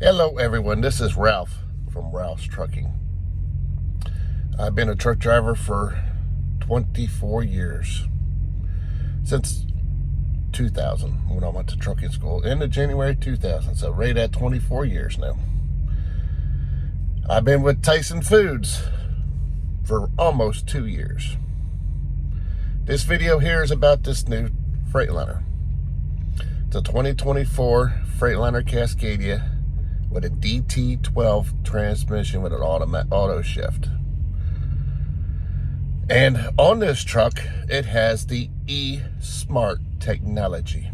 Hello everyone, this is Ralph from Ralph's Trucking. I've been a truck driver for 24 years, since 2000 when I went to trucking school, end of January 2000, so right at 24 years now. I've been with Tyson Foods for almost 2 years. This video here is about this new freightliner. It's a 2024 freightliner Cascadia with a DT12 transmission with an auto shift. And on this truck, it has the E-SMART technology.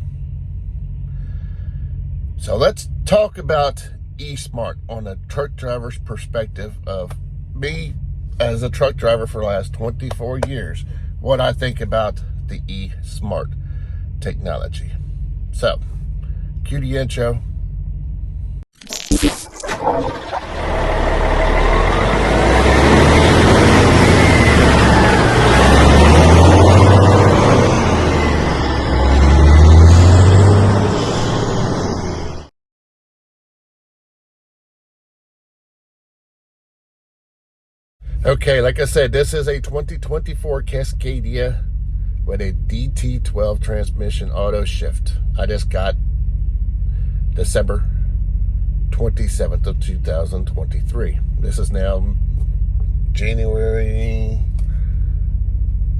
So let's talk about E-SMART on a truck driver's perspective of me as a truck driver for the last 24 years, what I think about the E-SMART technology. So, cue the intro. Okay, like I said, this is a 2024 Cascadia with a DT12 transmission auto shift. I just got December 27th of 2023. This is now January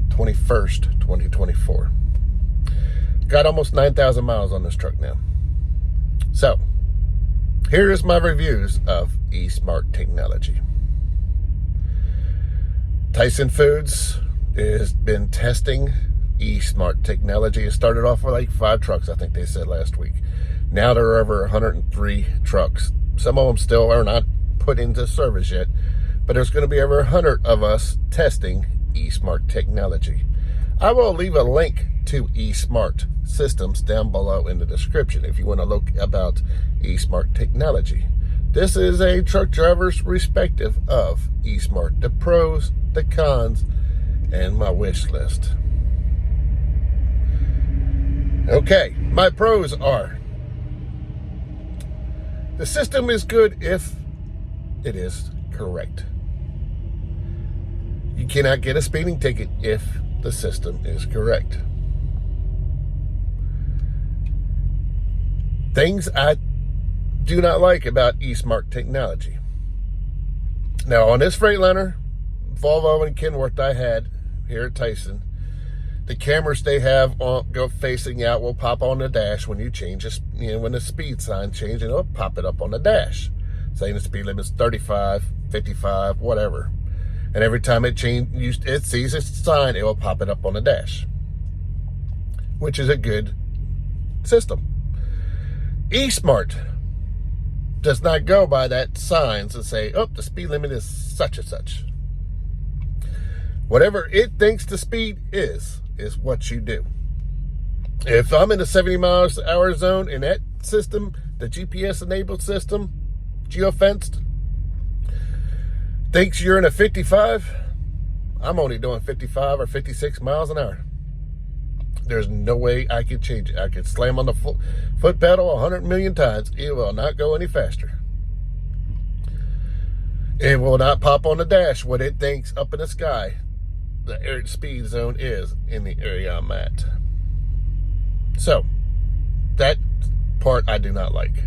21st, 2024. Got almost 9,000 miles on this truck now. So, here is my reviews of E-SMART technology. Tyson Foods has been testing E-SMART technology. It started off with like 5 trucks, I think they said last week. Now there are over 103 trucks. Some of them still are not put into service yet, but there's going to be over 100 of us testing E-SMART technology. I will leave a link to E-SMART systems down below in the description if you want to look about E-SMART technology. This is a truck driver's perspective of E-SMART, the pros, the cons, and my wish list. Okay, my pros are: the system is good if it is correct. You cannot get a speeding ticket if the system is correct. Things I do not like about E-SMART technology. Now, on this freightliner, Volvo and Kenworth I had here at Tyson, the cameras they have go facing out will pop on the dash when you change this, when the speed sign changes, it'll pop it up on the dash, saying the speed limit is 35, 55, whatever. And every time it sees its sign, it will pop it up on the dash, which is a good system. E-SMART does not go by that signs and say, oh, the speed limit is such and such. Whatever it thinks the speed is what you do. If I'm in a 70 miles an hour zone and that system, the GPS enabled system, geofenced, thinks you're in a 55, I'm only doing 55 or 56 miles an hour. There's no way I could change it. I could slam on the foot pedal 100 million times. It will not go any faster. It will not pop on the dash what it thinks up in the sky the air speed zone is in the area I'm at. So, that part I do not like.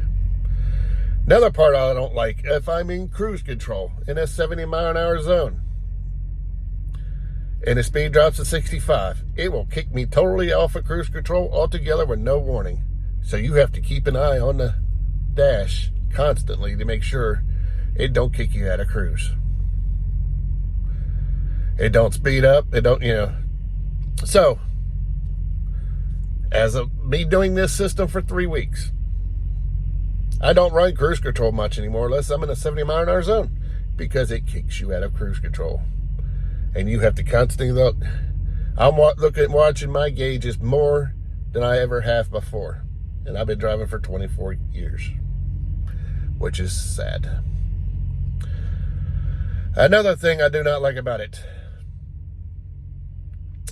Another part I don't like, if I'm in cruise control in a 70 mile an hour zone and the speed drops to 65, it will kick me totally off of cruise control altogether with no warning. So you have to keep an eye on the dash constantly to make sure it don't kick you out of cruise. It don't speed up, it don't, So, as of me doing this system for 3 weeks, I don't run cruise control much anymore unless I'm in a 70 mile an hour zone, because it kicks you out of cruise control. And you have to constantly look. I'm watching my gauges more than I ever have before. And I've been driving for 24 years, which is sad. Another thing I do not like about it: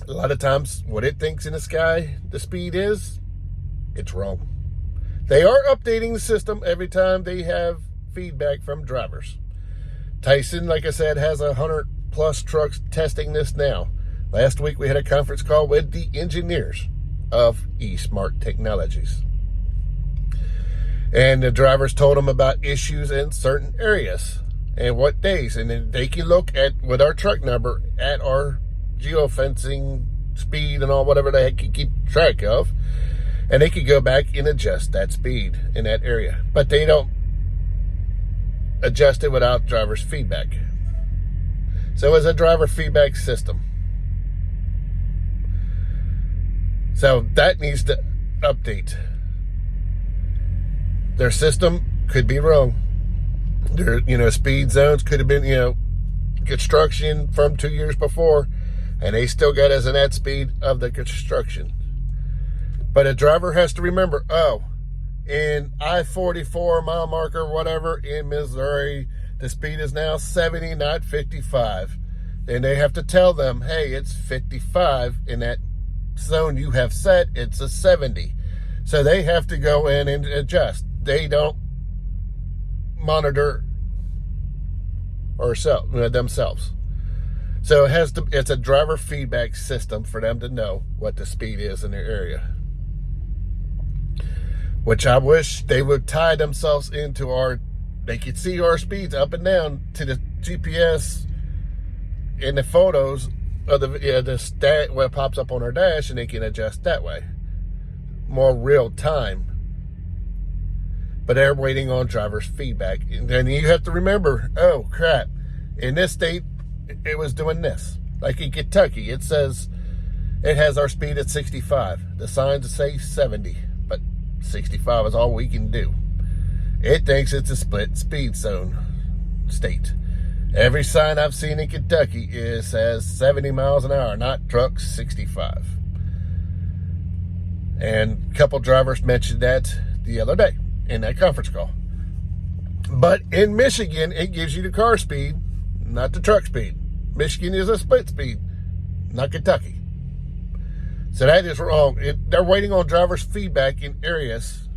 a lot of times what it thinks in the sky the speed is, it's wrong. They are updating the system every time they have feedback from drivers. Tyson, like I said, has 100+ trucks testing this now. Last week we had a conference call with the engineers of E-Smart Technologies. And the drivers told them about issues in certain areas and what days. And then they can look at, with our truck number, at our geofencing speed and all, whatever they can keep track of. And they could go back and adjust that speed in that area. But they don't adjust it without driver's feedback. So it's a driver feedback system. So that needs to update. Their system could be wrong. Their, speed zones could have been, construction from 2 years before, and they still got us in that speed of the construction. But a driver has to remember, in I-44 mile marker, whatever, in Missouri, the speed is now 70, not 55. And they have to tell them, hey, it's 55 in that zone you have set, it's a 70. So they have to go in and adjust. They don't monitor themselves. So it's a driver feedback system for them to know what the speed is in their area. Which I wish they would tie themselves into they could see our speeds up and down to the GPS in the photos of the stat what pops up on our dash, and they can adjust that way. More real time. But they're waiting on driver's feedback. And then you have to remember, oh crap, in this state, it was doing this. Like in Kentucky, it says it has our speed at 65. The signs say 70, but 65 is all we can do. It thinks it's a split speed zone state. Every sign I've seen in Kentucky says 70 miles an hour, not trucks 65. And a couple drivers mentioned that the other day in that conference call. But in Michigan, it gives you the car speed, not the truck speed. Michigan is a split speed, not Kentucky. So that is wrong. They're waiting on drivers' feedback in areas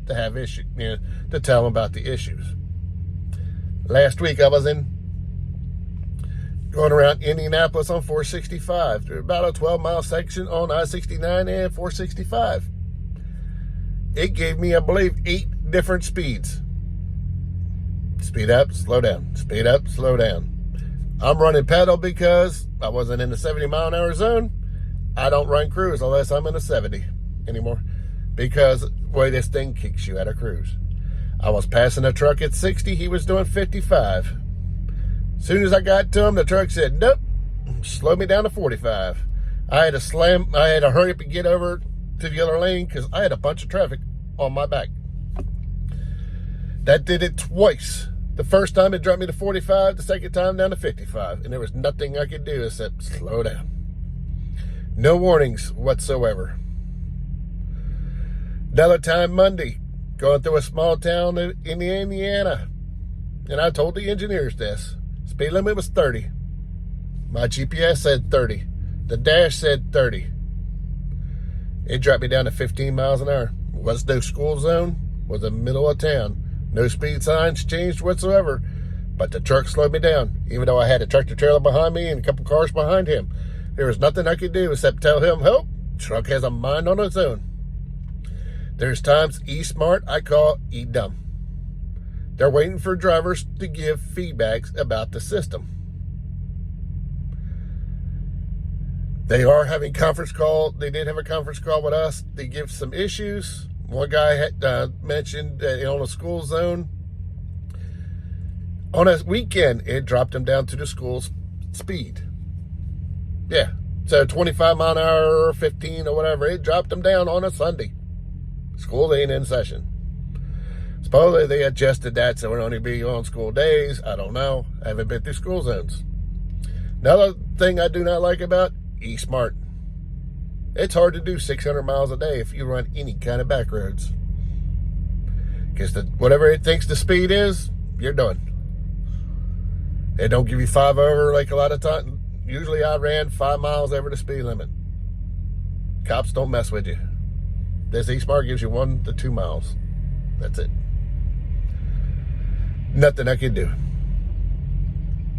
to have issues, to tell them about the issues. Last week I was going around Indianapolis on 465. There's about a 12-mile section on I-69 and 465. It gave me, I believe, 8 different speeds. Speed up, slow down. Speed up, slow down. I'm running pedal because I wasn't in the 70-mile-an-hour zone. I don't run cruise unless I'm in a 70 anymore, because the way this thing kicks you out of cruise. I was passing a truck at 60. He was doing 55. As soon as I got to him, the truck said, nope, slow me down to 45. I had to hurry up and get over to the other lane because I had a bunch of traffic on my back. That did it twice. The first time it dropped me to 45, the second time down to 55. And there was nothing I could do except slow down. No warnings whatsoever. Another time Monday, going through a small town in Indiana. And I told the engineers this. Speed limit was 30. My GPS said 30. The dash said 30. It dropped me down to 15 miles an hour. Was no school zone. Was the middle of town. No speed signs changed whatsoever. But the truck slowed me down. Even though I had a tractor trailer behind me and a couple cars behind him. There was nothing I could do except tell him, oh, truck has a mind on its own. There's times E-Smart I call E-Dumb. They're waiting for drivers to give feedbacks about the system. They are having conference call. They did have a conference call with us. They give some issues. One guy had mentioned on a school zone. On a weekend, it dropped him down to the school's speed. Yeah, so 25 mile an hour or 15 or whatever, it dropped them down on a Sunday. School ain't in session. Supposedly they adjusted that so it would only be on school days. I don't know. I haven't been through school zones. Another thing I do not like about E-Smart. It's hard to do 600 miles a day if you run any kind of back roads. Because whatever it thinks the speed is, you're done. They don't give you 5 over like a lot of times. Usually I ran 5 miles over the speed limit. Cops don't mess with you. This E-Smart gives you 1 to 2 miles. That's it. Nothing I can do.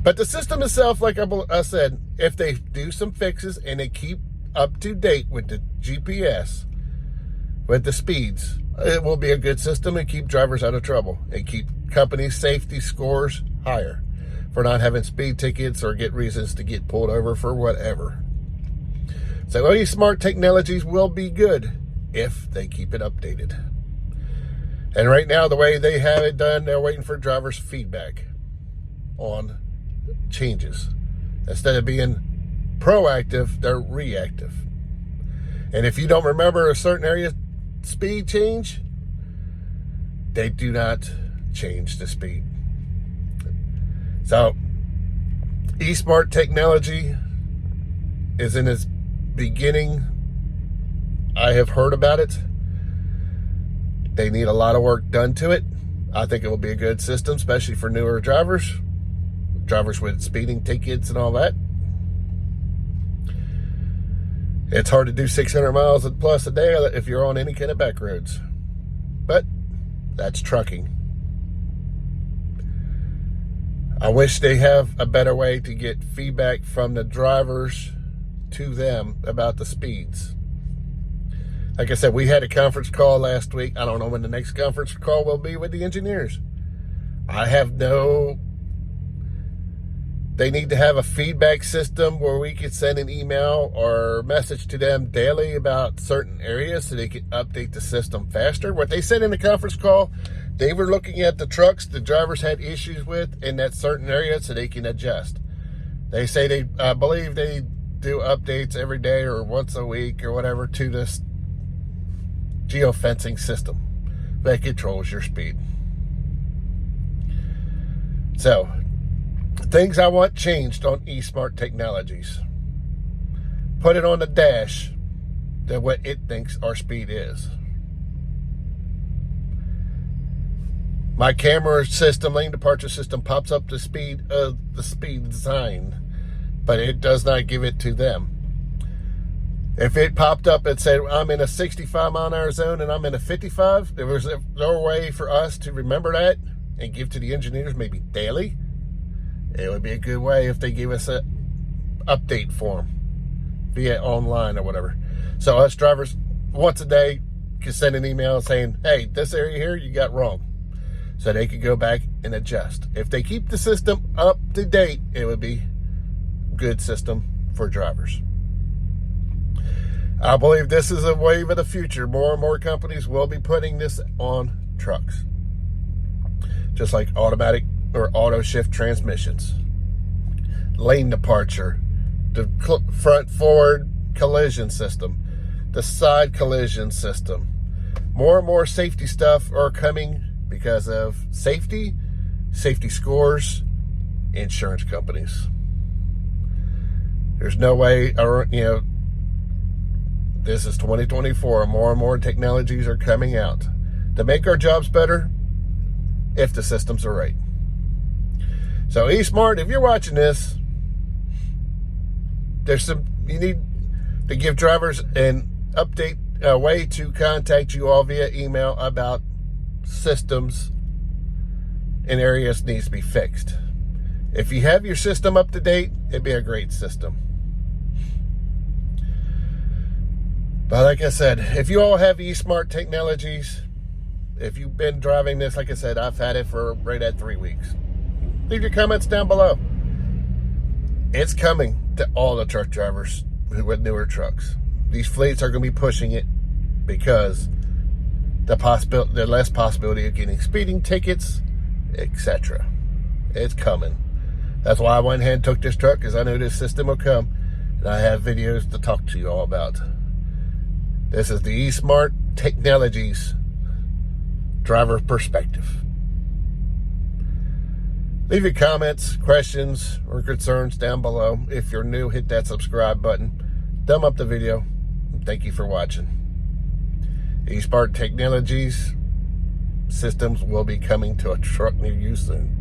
But the system itself, like I said, if they do some fixes and they keep up to date with the GPS, with the speeds, it will be a good system and keep drivers out of trouble and keep companies' safety scores higher for not having speed tickets or get reasons to get pulled over for whatever. So E-Smart Technologies will be good if they keep it updated. And right now, the way they have it done, they're waiting for drivers' feedback on changes. Instead of being proactive, they're reactive. And if you don't remember a certain area speed change, they do not change the speed. So E-Smart Technology is in its beginning. I have heard about it. They need a lot of work done to it. I think it will be a good system, especially for newer drivers with speeding tickets and all that. It's hard to do 600 miles plus a day if you're on any kind of back roads. But that's trucking. I wish they have a better way to get feedback from the drivers to them about the speeds. Like I said, we had a conference call last week. I don't know when the next conference call will be with the engineers. They need to have a feedback system where we could send an email or message to them daily about certain areas so they can update the system faster. What they said in the conference call, they were looking at the trucks the drivers had issues with in that certain area so they can adjust. They say I believe they do updates every day or once a week or whatever to this geofencing system that controls your speed. So, things I want changed on E-Smart Technologies. Put it on the dash to what it thinks our speed is. My camera system, lane departure system, pops up the speed of the speed design, but it does not give it to them. If it popped up and said, I'm in a 65 mile an hour zone and I'm in a 55, there was no way for us to remember that and give to the engineers maybe daily. It would be a good way if they gave us a update form via online or whatever. So us drivers once a day can send an email saying, hey, this area here you got wrong. So they could go back and adjust. If they keep the system up to date, it would be a good system for drivers. I believe this is a wave of the future. More and more companies will be putting this on trucks. Just like automatic or auto shift transmissions, lane departure, the front forward collision system, the side collision system. More and more safety stuff are coming because of safety scores, insurance companies. There's no way, this is 2024. More and more technologies are coming out to make our jobs better if the systems are right. So E-Smart, if you're watching this, you need to give drivers an update, a way to contact you all via email about systems in areas needs to be fixed. If you have your system up to date, it'd be a great system. But like I said, if you all have E-Smart Technologies, if you've been driving this, like I said, I've had it for right at 3 weeks. Leave your comments down below. It's coming to all the truck drivers with newer trucks. These fleets are going to be pushing it because the less possibility of getting speeding tickets, etc. It's coming. That's why I went ahead and took this truck, because I knew this system would come, and I have videos to talk to you all about. This is the E-Smart Technologies driver perspective. Leave your comments, questions, or concerns down below. If you're new, hit that subscribe button. Thumb up the video. Thank you for watching. E-Smart Technologies systems will be coming to a truck near you soon.